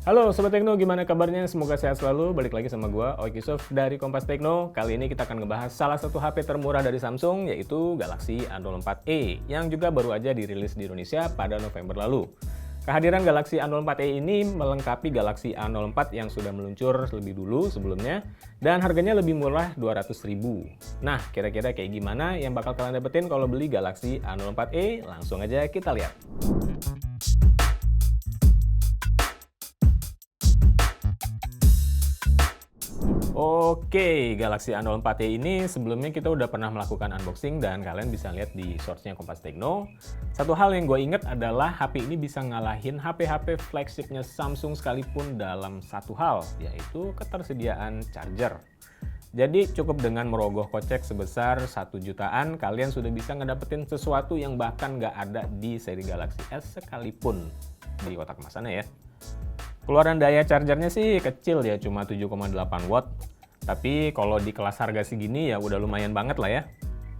Halo Sobat Tekno, gimana kabarnya? Semoga sehat selalu. Balik lagi sama gua, Oik Yusuf dari Kompas Tekno. Kali ini kita akan ngebahas salah satu HP termurah dari Samsung, yaitu Galaxy A04e, yang juga baru aja dirilis di Indonesia pada November lalu. Kehadiran Galaxy A04e ini melengkapi Galaxy A04 yang sudah meluncur lebih dulu sebelumnya, dan harganya lebih murah 200.000. Nah, kira-kira kayak gimana yang bakal kalian dapetin kalau beli Galaxy A04e? Langsung aja kita lihat. Oke, Galaxy A04e ini sebelumnya kita udah pernah melakukan unboxing dan kalian bisa lihat di source-nya Kompas Tekno. Satu hal yang gue inget adalah HP ini bisa ngalahin HP-HP flagship-nya Samsung sekalipun dalam satu hal, yaitu ketersediaan charger. Jadi cukup dengan merogoh kocek sebesar 1 jutaan, kalian sudah bisa ngedapetin sesuatu yang bahkan nggak ada di seri Galaxy S sekalipun di kotak kemasannya ya. Keluaran daya chargernya sih kecil ya, cuma 7,8 watt. Tapi kalau di kelas harga segini ya udah lumayan banget lah ya.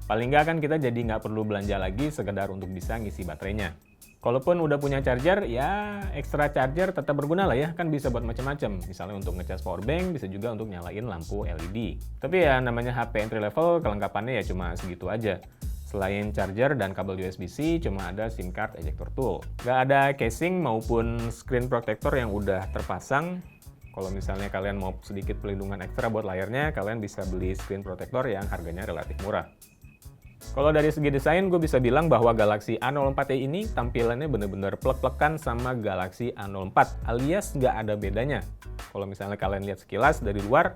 Paling nggak kan kita jadi nggak perlu belanja lagi sekedar untuk bisa ngisi baterainya. Kalaupun udah punya charger, ya extra charger tetap berguna lah ya, kan bisa buat macam-macam. Misalnya untuk ngecas powerbank, bisa juga untuk nyalain lampu LED. Tapi ya namanya HP entry level, kelengkapannya ya cuma segitu aja. Selain charger dan kabel USB-C, cuma ada SIM card ejector tool. Nggak ada casing maupun screen protector yang udah terpasang. Kalau misalnya kalian mau sedikit pelindungan ekstra buat layarnya, kalian bisa beli screen protector yang harganya relatif murah. Kalau dari segi desain, gue bisa bilang bahwa Galaxy A04e ini tampilannya bener-bener plek-plekan sama Galaxy A04, alias nggak ada bedanya. Kalau misalnya kalian lihat sekilas dari luar,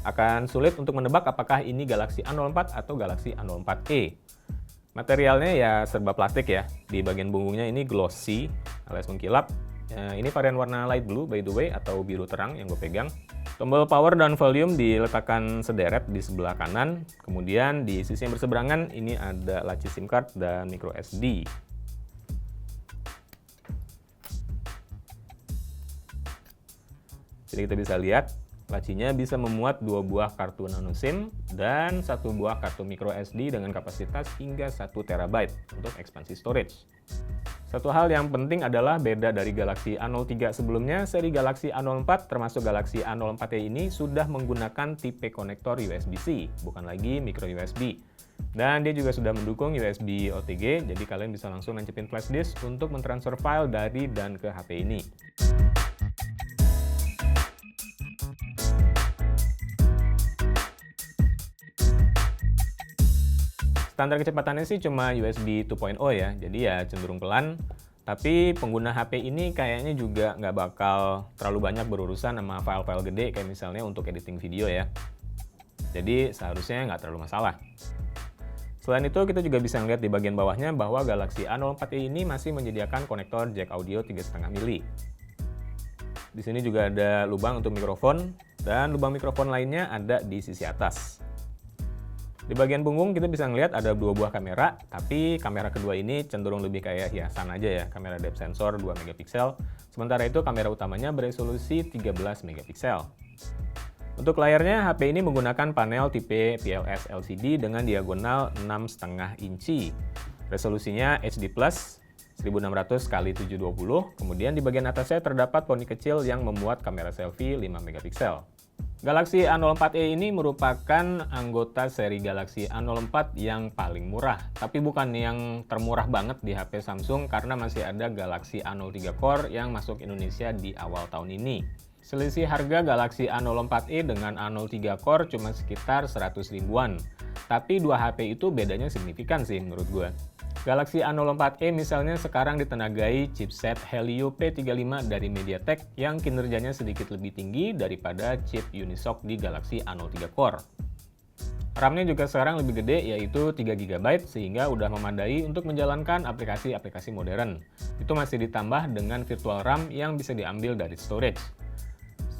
akan sulit untuk menebak apakah ini Galaxy A04 atau Galaxy A04e. Materialnya ya serba plastik ya. Di bagian punggungnya ini glossy alias mengkilap. Ini varian warna light blue by the way, atau biru terang yang gue pegang. Tombol power dan volume diletakkan sederet di sebelah kanan. Kemudian di sisi yang berseberangan ini ada laci SIM card dan micro SD. Jadi kita bisa lihat lacinya bisa memuat 2 buah kartu nano SIM dan 1 buah kartu micro SD dengan kapasitas hingga 1 TB untuk ekspansi storage. Satu hal yang penting adalah beda dari Galaxy A03 sebelumnya, seri Galaxy A04 termasuk Galaxy A04e ini sudah menggunakan tipe konektor USB-C, bukan lagi micro USB. Dan dia juga sudah mendukung USB OTG, jadi kalian bisa langsung nancepin flash disk untuk mentransfer file dari dan ke HP ini. Standar kecepatannya sih cuma USB 2.0 ya, jadi ya cenderung pelan. Tapi pengguna HP ini kayaknya juga nggak bakal terlalu banyak berurusan sama file-file gede kayak misalnya untuk editing video ya. Jadi seharusnya nggak terlalu masalah. Selain itu kita juga bisa lihat di bagian bawahnya bahwa Galaxy A04e ini masih menyediakan konektor jack audio 3,5 mili. Di sini juga ada lubang untuk mikrofon dan lubang mikrofon lainnya ada di sisi atas. Di bagian punggung kita bisa ngelihat ada 2 buah kamera, tapi kamera kedua ini cenderung lebih kayak hiasan aja ya, kamera depth sensor 2 megapiksel, sementara itu kamera utamanya beresolusi 13 megapiksel. Untuk layarnya, HP ini menggunakan panel tipe PLS LCD dengan diagonal 6,5 inci. Resolusinya HD+, 1600x720, kemudian di bagian atasnya terdapat poni kecil yang memuat kamera selfie 5 megapiksel. Galaxy A04e ini merupakan anggota seri Galaxy A04 yang paling murah, tapi bukan yang termurah banget di HP Samsung karena masih ada Galaxy A03 Core yang masuk Indonesia di awal tahun ini. Selisih harga Galaxy A04e dengan A03 Core cuma sekitar 100 ribuan, tapi dua HP itu bedanya signifikan sih menurut gue. Galaxy A04e misalnya sekarang ditenagai chipset Helio P35 dari MediaTek yang kinerjanya sedikit lebih tinggi daripada chip Unisoc di Galaxy A03 Core. RAM-nya juga sekarang lebih gede yaitu 3 GB sehingga udah memadai untuk menjalankan aplikasi-aplikasi modern. Itu masih ditambah dengan virtual RAM yang bisa diambil dari storage.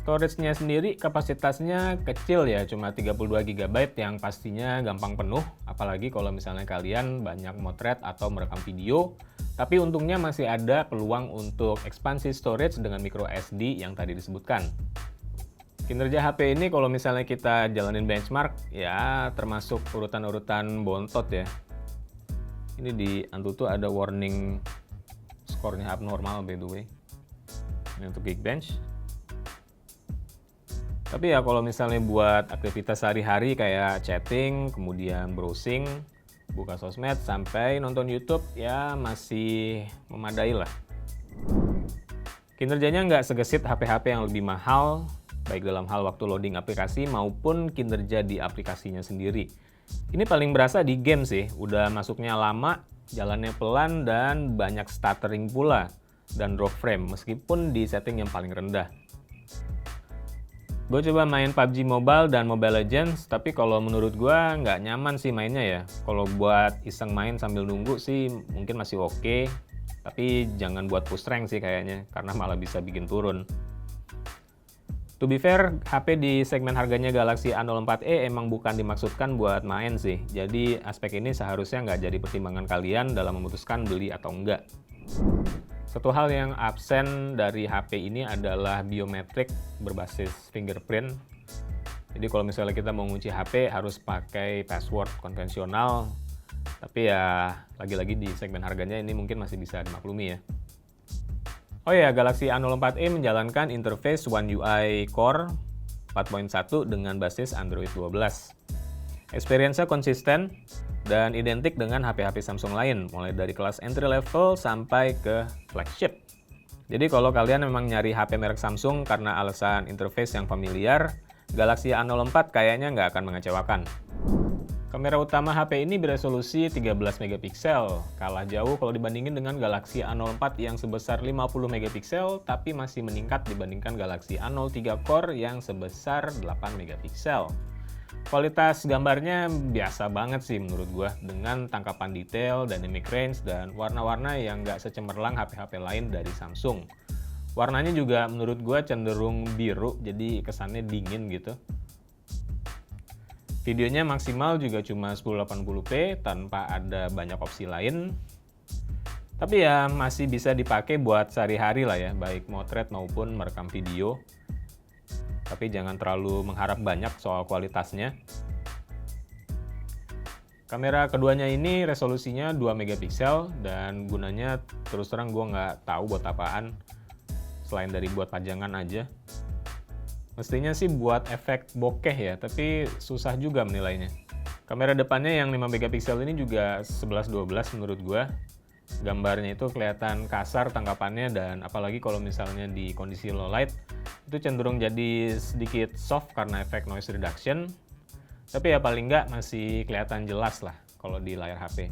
Storage-nya sendiri kapasitasnya kecil ya, cuma 32 GB yang pastinya gampang penuh, apalagi kalau misalnya kalian banyak motret atau merekam video. Tapi untungnya masih ada peluang untuk ekspansi storage dengan micro SD yang tadi disebutkan. Kinerja HP ini kalau misalnya kita jalanin benchmark, ya termasuk urutan-urutan bontot ya. Ini di Antutu ada warning skornya abnormal by the way. Ini untuk Geekbench. Tapi ya kalau misalnya buat aktivitas sehari-hari kayak chatting, kemudian browsing, buka sosmed, sampai nonton YouTube, ya masih memadai lah. Kinerjanya nggak segesit HP-HP yang lebih mahal, baik dalam hal waktu loading aplikasi maupun kinerja di aplikasinya sendiri. Ini paling berasa di game sih, udah masuknya lama, jalannya pelan, dan banyak stuttering pula, dan drop frame meskipun di setting yang paling rendah. Gue coba main PUBG Mobile dan Mobile Legends, tapi kalau menurut gue nggak nyaman sih mainnya ya. Kalau buat iseng main sambil nunggu sih mungkin masih oke, tapi jangan buat push rank sih kayaknya, karena malah bisa bikin turun. To be fair, HP di segmen harganya Galaxy A04e emang bukan dimaksudkan buat main sih, jadi aspek ini seharusnya nggak jadi pertimbangan kalian dalam memutuskan beli atau enggak. Satu hal yang absen dari HP ini adalah biometrik berbasis fingerprint. Jadi kalau misalnya kita mau ngunci HP harus pakai password konvensional. Tapi ya lagi-lagi di segmen harganya ini mungkin masih bisa dimaklumi ya. Oh ya, Galaxy A04e menjalankan interface One UI Core 4.1 dengan basis Android 12. Experience-nya konsisten dan identik dengan HP-HP Samsung lain, mulai dari kelas entry level sampai ke flagship. Jadi kalau kalian memang nyari HP merek Samsung karena alasan interface yang familiar, Galaxy A04 kayaknya nggak akan mengecewakan. Kamera utama HP ini beresolusi 13 megapiksel, kalah jauh kalau dibandingin dengan Galaxy A04 yang sebesar 50 megapiksel, tapi masih meningkat dibandingkan Galaxy A03 Core yang sebesar 8 megapiksel. Kualitas gambarnya biasa banget sih menurut gua, dengan tangkapan detail, dynamic range, dan warna-warna yang nggak secemerlang HP-HP lain dari Samsung. Warnanya juga menurut gua cenderung biru, jadi kesannya dingin gitu. Videonya maksimal juga cuma 1080p tanpa ada banyak opsi lain. Tapi ya masih bisa dipakai buat sehari-hari lah ya, baik motret maupun merekam video. Tapi jangan terlalu mengharap banyak soal kualitasnya. Kamera keduanya ini resolusinya 2 megapiksel dan gunanya terus terang gue nggak tahu buat apaan, selain dari buat pajangan aja. Mestinya sih buat efek bokeh ya, tapi susah juga menilainya. Kamera depannya yang 5 megapiksel ini juga 11-12 menurut gue. Gambarnya itu kelihatan kasar tangkapannya, dan apalagi kalau misalnya di kondisi low light itu cenderung jadi sedikit soft karena efek noise reduction. Tapi ya paling nggak masih kelihatan jelas lah kalau di layar HP.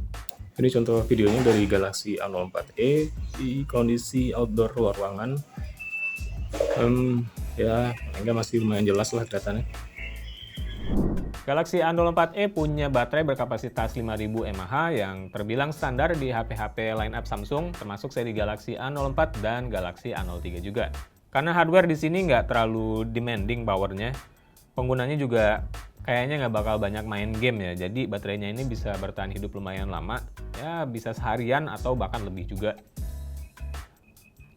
Ini contoh videonya dari Galaxy A04e di kondisi outdoor luar ruangan. Ya paling nggak masih lumayan jelas lah kelihatannya. Galaxy A04e punya baterai berkapasitas 5000 mAh yang terbilang standar di HP-HP line-up Samsung, termasuk seri Galaxy A04 dan Galaxy A03 juga. Karena hardware di sini nggak terlalu demanding powernya, penggunanya juga kayaknya nggak bakal banyak main game ya, jadi baterainya ini bisa bertahan hidup lumayan lama, ya bisa seharian atau bahkan lebih juga.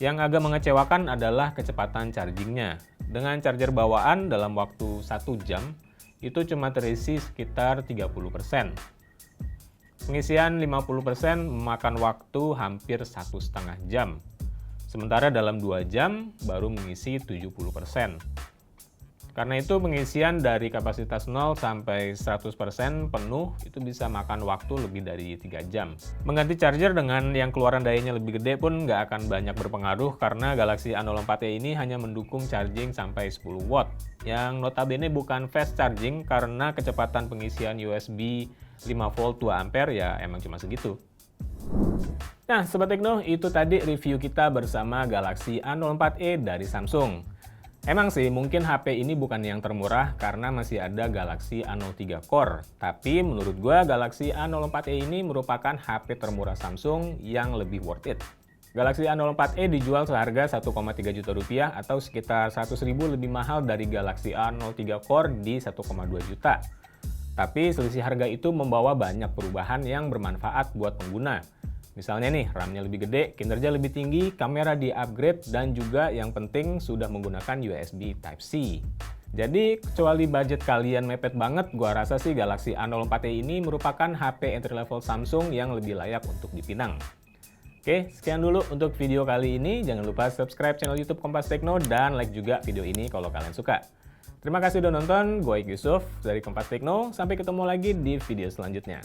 Yang agak mengecewakan adalah kecepatan chargingnya. Dengan charger bawaan dalam waktu 1 jam, itu cuma terisi sekitar 30%. Pengisian 50% memakan waktu hampir 1,5 jam. Sementara dalam 2 jam baru mengisi 70%. Karena itu pengisian dari kapasitas 0 sampai 100% penuh itu bisa makan waktu lebih dari 3 jam. Mengganti charger dengan yang keluaran dayanya lebih gede pun nggak akan banyak berpengaruh, karena Galaxy A04e ini hanya mendukung charging sampai 10 watt, yang notabene bukan fast charging karena kecepatan pengisian USB 5 volt 2 ampere ya emang cuma segitu. Nah Sobat Tekno, itu tadi review kita bersama Galaxy A04e dari Samsung. Emang sih mungkin HP ini bukan yang termurah karena masih ada Galaxy A03 Core, tapi menurut gua Galaxy A04e ini merupakan HP termurah Samsung yang lebih worth it. Galaxy A04e dijual seharga 1,3 juta rupiah atau sekitar 100.000 lebih mahal dari Galaxy A03 Core di 1,2 juta. Tapi selisih harga itu membawa banyak perubahan yang bermanfaat buat pengguna. Misalnya nih, RAM-nya lebih gede, kinerja lebih tinggi, kamera di-upgrade, dan juga yang penting sudah menggunakan USB Type-C. Jadi, kecuali budget kalian mepet banget, gua rasa sih Galaxy A04e ini merupakan HP entry level Samsung yang lebih layak untuk dipinang. Oke, sekian dulu untuk video kali ini. Jangan lupa subscribe channel YouTube Kompas Tekno dan like juga video ini kalau kalian suka. Terima kasih udah nonton, gue Ik Yusuf dari Kompas Tekno. Sampai ketemu lagi di video selanjutnya.